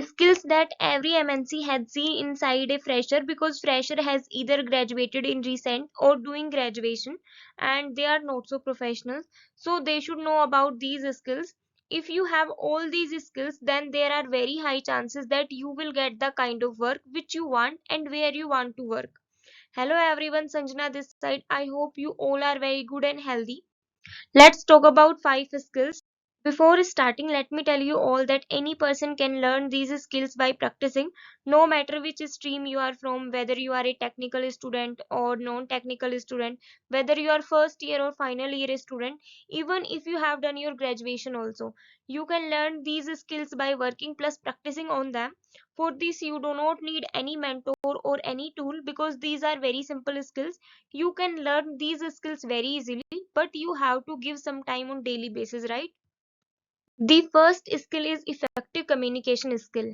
Skills that every MNC has seen inside a fresher, because fresher has either graduated in recent or doing graduation and they are not so professional. So they should know about these skills. If you have all these skills, then there are very high chances that you will get the kind of work which you want and where you want to work. Hello everyone, Sanjana this side. I hope you all are very good and healthy. Let's talk about 5 skills. Before starting, let me tell you all that any person can learn these skills by practicing, no matter which stream you are from, whether you are a technical student or non-technical student, whether you are first year or final year student, even if you have done your graduation also. You can learn these skills by working plus practicing on them. For this, you do not need any mentor or any tool, because these are very simple skills. You can learn these skills very easily, but you have to give some time on daily basis, right? The first skill is effective communication skill.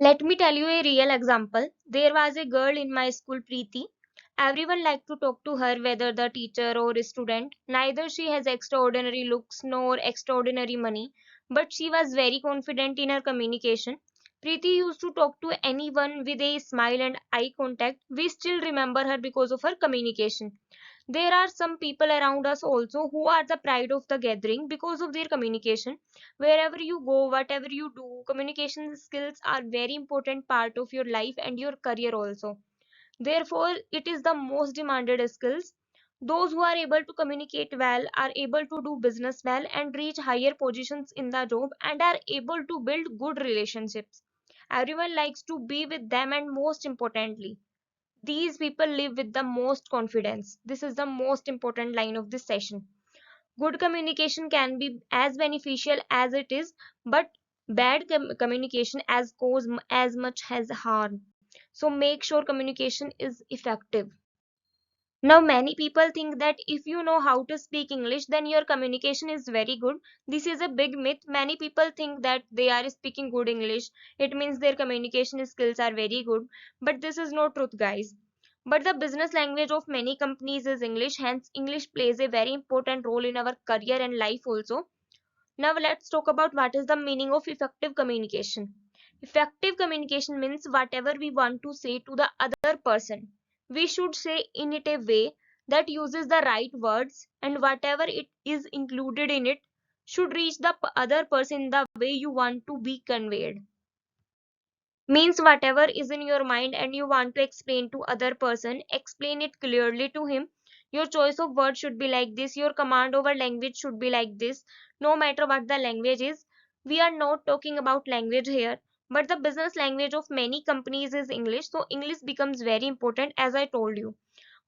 Let me tell you a real example. There was a girl in my school, Preeti. Everyone liked to talk to her, whether the teacher or student. Neither she has extraordinary looks nor extraordinary money, but she was very confident in her communication. Preeti used to talk to anyone with a smile and eye contact. We still remember her because of her communication. There are some people around us also who are the pride of the gathering because of their communication. Wherever you go, whatever you do, communication skills are very important part of your life and your career also. Therefore, it is the most demanded skills. Those who are able to communicate well are able to do business well and reach higher positions in the job and are able to build good relationships. Everyone likes to be with them, and most importantly, these people live with the most confidence. This is the most important line of this session. Good communication can be as beneficial as it is, but bad communication as cause as much as harm. So make sure communication is effective. Now, many people think that if you know how to speak English, then your communication is very good. This is a big myth. Many people think that they are speaking good English, it means their communication skills are very good. But this is not truth, guys. But the business language of many companies is English, hence, English plays a very important role in our career and life also. Now, let's talk about what is the meaning of effective communication. Effective communication means whatever we want to say to the other person, we should say in it a way that uses the right words, and whatever it is included in it should reach the other person in the way you want to be conveyed. Means whatever is in your mind and you want to explain to other person, explain it clearly to him. Your choice of words should be like this, your command over language should be like this, no matter what the language is. We are not talking about language here, but the business language of many companies is English, so English becomes very important, as I told you.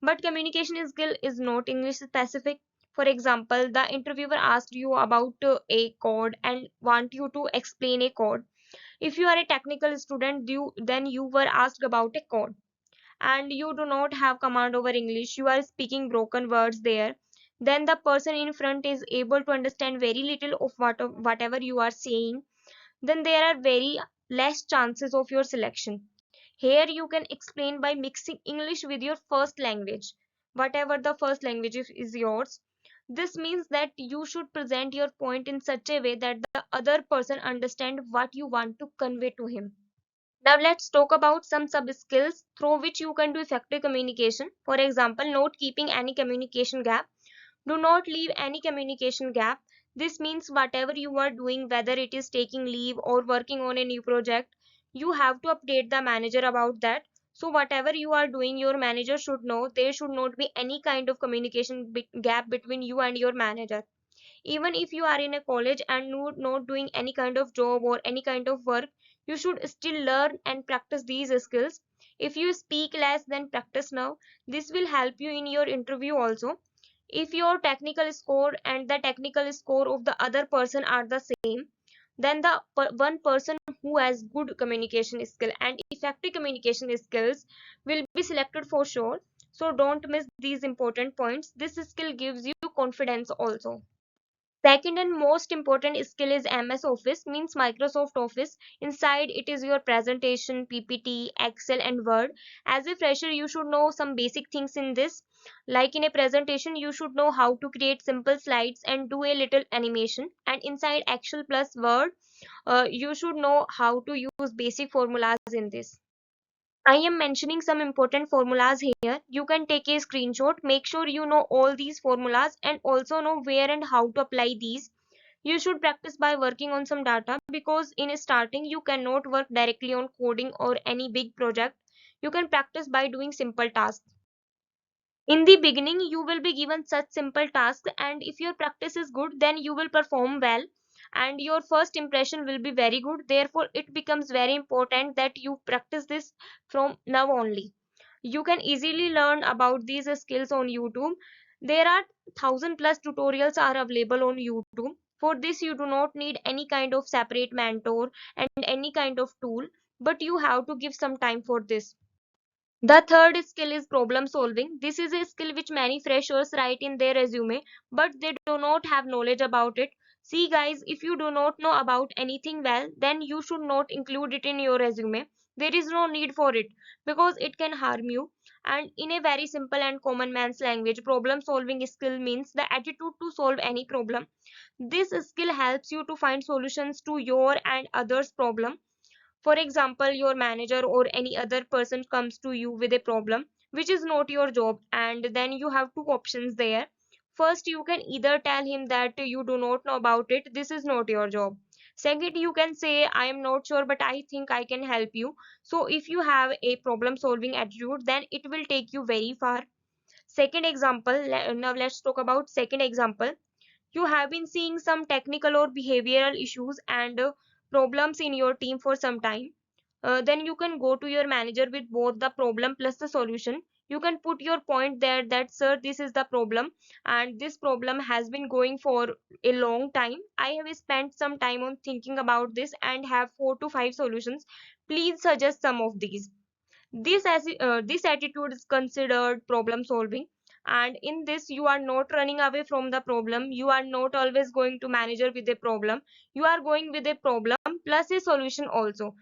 But communication skill is not English specific. For example, the interviewer asked you about a code and want you to explain a code. If you are a technical student, then you were asked about a code and you do not have command over English, you are speaking broken words there, then the person in front is able to understand very little of whatever you are saying, then there are very less chances of your selection. Here you can explain by mixing English with your first language, whatever the first language is yours. This means that you should present your point in such a way that the other person understand what you want to convey to him. Now let's talk about some sub skills through which you can do effective communication. For example, not keeping any communication gap. Do not leave any communication gap. This means whatever you are doing, whether it is taking leave or working on a new project, you have to update the manager about that. So whatever you are doing, your manager should know. There should not be any kind of communication gap between you and your manager. Even if you are in a college and not doing any kind of job or any kind of work, you should still learn and practice these skills. If you speak less, then practice now. This will help you in your interview also. If your technical score and the technical score of the other person are the same, then the one person who has good communication skill and effective communication skills will be selected for sure. So don't miss these important points. This skill gives you confidence also. Second and most important skill is MS Office, means Microsoft Office. Inside it is your presentation, PPT, Excel and Word. As a fresher, you should know some basic things in this. Like in a presentation, you should know how to create simple slides and do a little animation. And inside Excel plus Word, you should know how to use basic formulas in this. I am mentioning some important formulas here. You can take a screenshot. Make sure you know all these formulas and also know where and how to apply these. You should practice by working on some data, because in starting you cannot work directly on coding or any big project. You can practice by doing simple tasks. In the beginning, you will be given such simple tasks, and if your practice is good, then you will perform well and your first impression will be very good. Therefore, it becomes very important that you practice this from now only. You can easily learn about these skills on YouTube. There are 1000 plus tutorials are available on YouTube. For this, you do not need any kind of separate mentor and any kind of tool, but you have to give some time for this. The third skill is problem solving. This is a skill which many freshers write in their resume, but they do not have knowledge about it. See guys, if you do not know about anything well, then you should not include it in your resume. There is no need for it, because it can harm you. And in a very simple and common man's language, problem solving skill means the attitude to solve any problem. This skill helps you to find solutions to your and others' problem. For example, your manager or any other person comes to you with a problem which is not your job, and then you have two options there. First, you can either tell him that you do not know about it, this is not your job. Second, you can say, I am not sure, but I think I can help you. So, if you have a problem solving attitude, then it will take you very far. Second example, now let's talk about second example. You have been seeing some technical or behavioral issues and problems in your team for some time. Then you can go to your manager with both the problem plus the solution. You can put your point there that, sir, this is the problem and this problem has been going for a long time. I have spent some time on thinking about this and have 4 to 5 solutions. Please suggest some of these. This attitude is considered problem solving, and in this you are not running away from the problem. You are not always going to manager with a problem. You are going with a problem plus a solution also.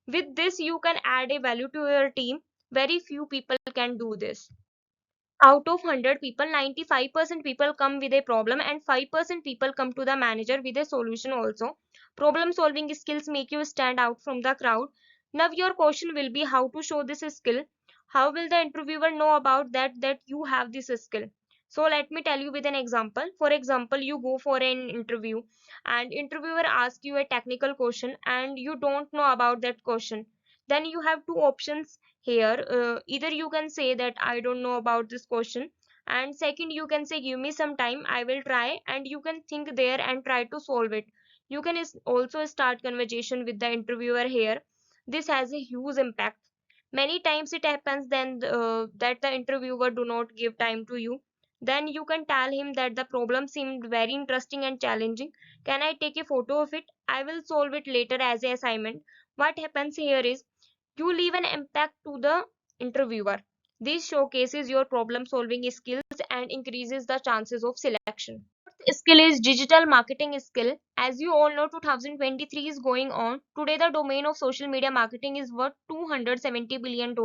With this, you can add a value to your team. Very few people can do this. Out of 100 people, 95% people come with a problem and 5% people come to the manager with a solution also. Problem solving skills make you stand out from the crowd. Now your question will be how to show this skill. How will the interviewer know about that you have this skill? So let me tell you with an example. For example, you go for an interview and interviewer asks you a technical question and you don't know about that question. Then you have two options here. Either you can say that I don't know about this question, and second you can say give me some time, I will try, and you can think there and try to solve it. You can also start conversation with the interviewer here. This has a huge impact. Many times it happens then that the interviewer do not give time to you. Then you can tell him that the problem seemed very interesting and challenging. Can I take a photo of it? I will solve it later as a assignment. What happens here is you leave an impact to the interviewer. This showcases your problem solving skills and increases the chances of selection. Skill is digital marketing skill. As you all know, 2023 is going on. Today, the domain of social media marketing is worth $270 billion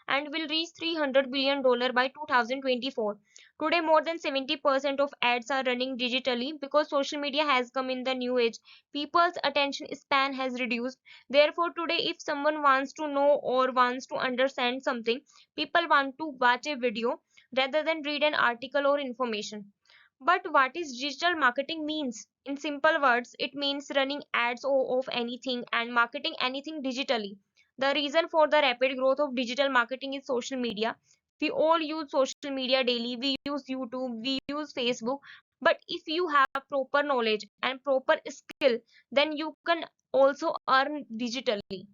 and will reach $300 billion by 2024. Today, more than 70% of ads are running digitally because social media has come in the new age. People's attention span has reduced. Therefore, today, if someone wants to know or wants to understand something, people want to watch a video rather than read an article or information. But what is digital marketing means? In simple words, it means running ads of anything and marketing anything digitally. The reason for the rapid growth of digital marketing is social media. We all use social media daily. We use YouTube, we use Facebook. But if you have proper knowledge and proper skill, then you can also earn digitally.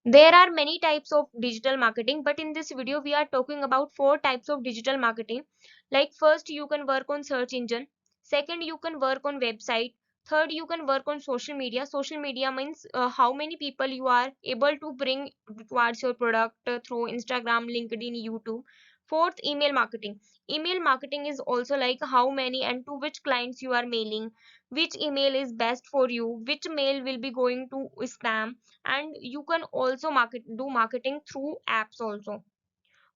There are many types of digital marketing, but in this video we are talking about 4 types of digital marketing. Like first, you can work on search engine. Second, you can work on website. Third, you can work on social media. Social media means how many people you are able to bring towards your product through Instagram, LinkedIn, YouTube. Fourth, email marketing. Email marketing is also like how many and to which clients you are mailing, which email is best for you, which mail will be going to spam, and you can also do marketing through apps also.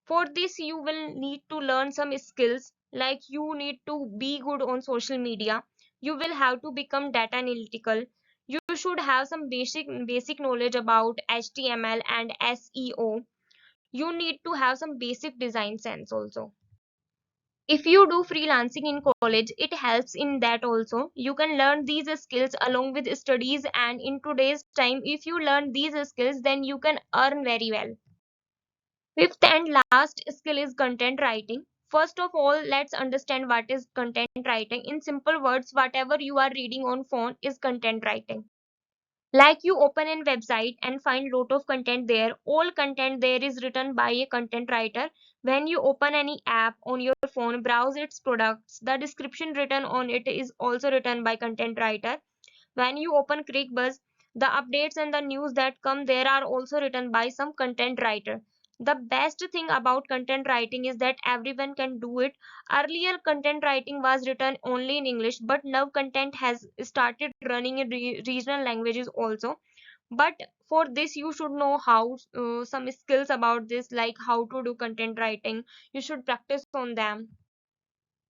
For this, you will need to learn some skills like you need to be good on social media. You will have to become data analytical. You should have some basic knowledge about HTML and SEO. You need to have some basic design sense also. If you do freelancing in college, it helps in that also. You can learn these skills along with studies, and in today's time, if you learn these skills, then you can earn very well. Fifth and last skill is content writing. First of all, let's understand what is content writing. In simple words, whatever you are reading on phone is content writing. Like you open a website and find lot of content there. All content there is written by a content writer. When you open any app on your phone, browse its products, the description written on it is also written by content writer. When you open ClickBuzz, the updates and the news that come there are also written by some content writer. The best thing about content writing is that everyone can do it. Earlier, content writing was written only in English, but now content has started running in regional languages also. But for this, you should know how some skills about this, like how to do content writing. You should practice on them.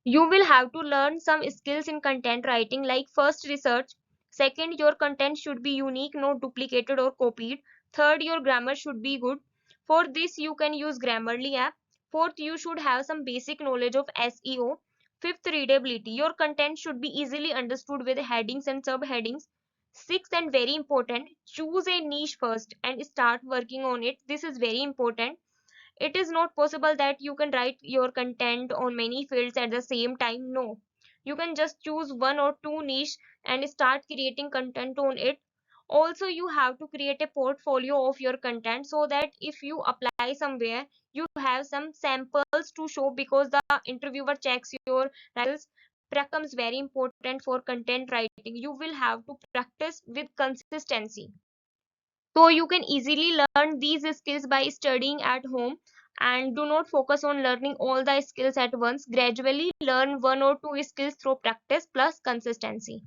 You will have to learn some skills in content writing, like first, research. Second, your content should be unique, not duplicated or copied. Third, your grammar should be good. For this, you can use Grammarly app. Fourth, you should have some basic knowledge of SEO. Fifth, readability. Your content should be easily understood with headings and subheadings. Sixth, and very important, choose a niche first and start working on it. This is very important. It is not possible that you can write your content on many fields at the same time. No, you can just choose one or two niche and start creating content on it. Also, you have to create a portfolio of your content so that if you apply somewhere, you have some samples to show, because the interviewer checks your skills. Becomes very important for content writing. You will have to practice with consistency. So you can easily learn these skills by studying at home, and do not focus on learning all the skills at once. Gradually learn one or two skills through practice plus consistency.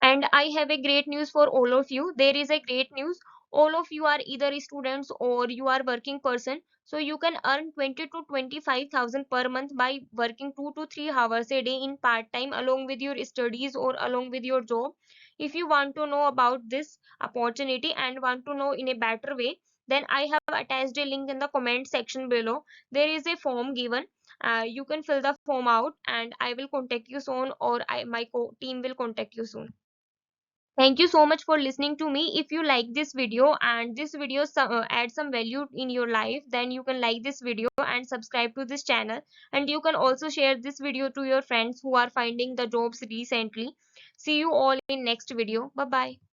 And I have a great news for all of you. There is a great news. All of you are either students or you are working person. So you can earn 20 to 25,000 per month by working 2 to 3 hours a day in part time along with your studies or along with your job. If you want to know about this opportunity and want to know in a better way, then I have attached a link in the comment section below. There is a form given. You can fill the form out and I will contact you soon, or my team will contact you soon. Thank you so much for listening to me. If you like this video and this video adds some value in your life, then you can like this video and subscribe to this channel. And you can also share this video to your friends who are finding the jobs recently. See you all in next video. Bye bye.